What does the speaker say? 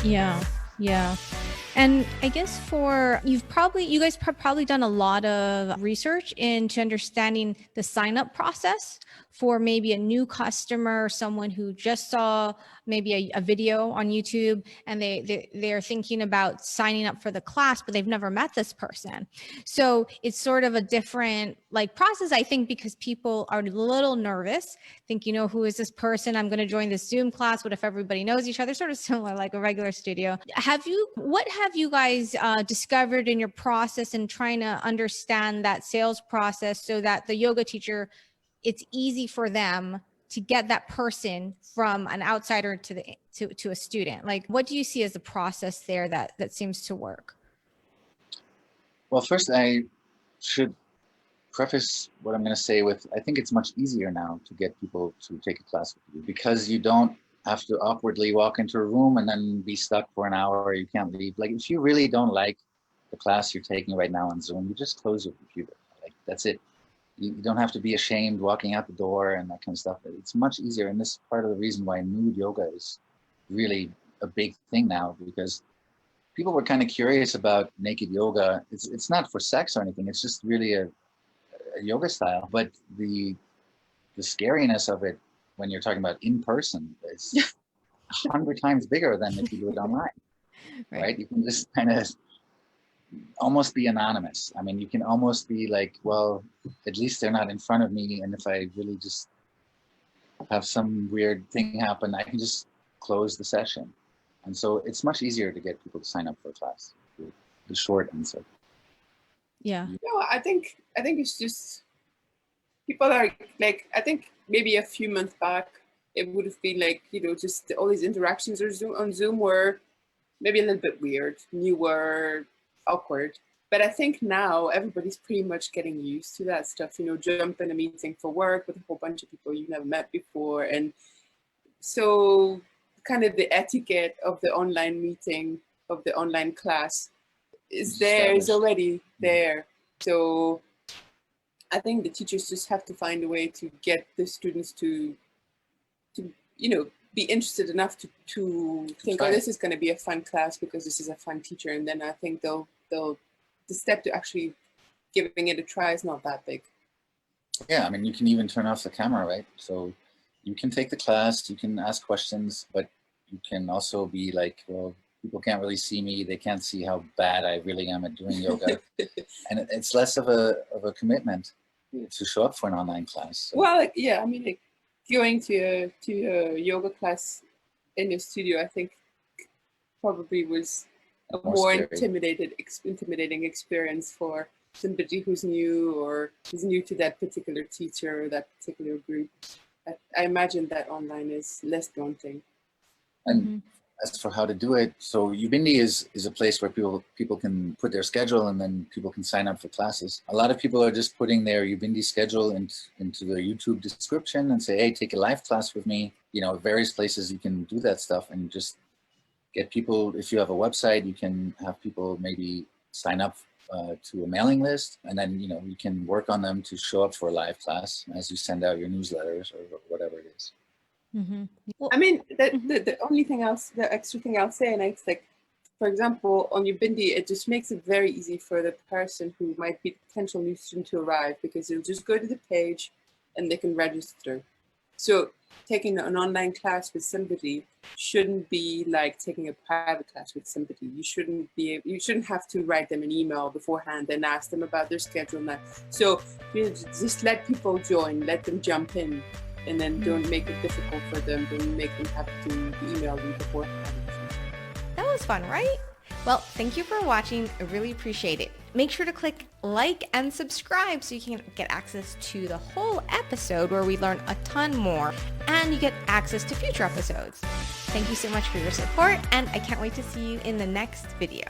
Yeah. Yeah. And I guess you guys probably done a lot of research into understanding the sign up process for maybe a new customer, someone who just saw maybe a video on YouTube and they're thinking about signing up for the class, but they've never met this person. So it's sort of a different like process, I think, because people are a little nervous, think, who is this person? I'm going to join this Zoom class. What if everybody knows each other? Sort of similar like a regular studio. What have you guys discovered in your process in trying to understand that sales process so that the yoga teacher, it's easy for them to get that person from an outsider to a student? Like, what do you see as the process there that seems to work? Well, first I should preface what I'm going to say with, I think it's much easier now to get people to take a class with you because you don't have to awkwardly walk into a room and then be stuck for an hour. You can't leave. Like, if you really don't like the class you're taking right now on Zoom, you just close your computer. Like, that's it. You don't have to be ashamed walking out the door and that kind of stuff. It's much easier. And this is part of the reason why nude yoga is really a big thing now, because people were kind of curious about naked yoga. It's not for sex or anything. It's just really a yoga style. But the scariness of it when you're talking about in person is 100 times bigger than if you do it online, right? You can just kind of almost be anonymous. I mean, you can almost be like, well, at least they're not in front of me. And if I really just have some weird thing happen, I can just close the session. And so it's much easier to get people to sign up for a class. The short answer. Yeah. No, I think it's just people are like, I think maybe a few months back, it would have been like, just all these interactions on Zoom were maybe a little bit weird, newer, awkward. But I think now everybody's pretty much getting used to that stuff, jump in a meeting for work with a whole bunch of people you've never met before. And so kind of the etiquette of the online meeting, of the online class is already there. So I think the teachers just have to find a way to get the students to be interested enough to think, oh, this is going to be a fun class because this is a fun teacher. And then I think the step to actually giving it a try is not that big. Yeah, I mean, you can even turn off the camera, right? So you can take the class, you can ask questions, but you can also be like, well, people can't really see me. They can't see how bad I really am at doing yoga. And it's less of a commitment to show up for an online class. So. Well, yeah, I mean, like, going to a yoga class in a studio, I think probably was a more intimidating experience for somebody who's new or is new to that particular teacher or that particular group. I imagine that online is less daunting. And as for how to do it, so Ubindi is a place where people can put their schedule and then people can sign up for classes. A lot of people are just putting their Ubindi schedule into their YouTube description and say, hey, take a live class with me. Various places you can do that stuff and just get people. If you have a website, you can have people maybe sign up to a mailing list, and then you can work on them to show up for a live class as you send out your newsletters or whatever it is. Mm-hmm. Well, I mean, the only thing else, the extra thing I'll say, and it's like, for example, on Ubindi, it just makes it very easy for the person who might be a potential new student to arrive, because they'll just go to the page and they can register. So taking an online class with somebody shouldn't be like taking a private class with somebody. You shouldn't have to write them an email beforehand and ask them about their schedule. So just let people join, let them jump in. And then don't make it difficult for them. Don't make them have to email you beforehand. That was fun, right? Well, thank you for watching. I really appreciate it. Make sure to click like and subscribe so you can get access to the whole episode where we learn a ton more and you get access to future episodes. Thank you so much for your support, and I can't wait to see you in the next video.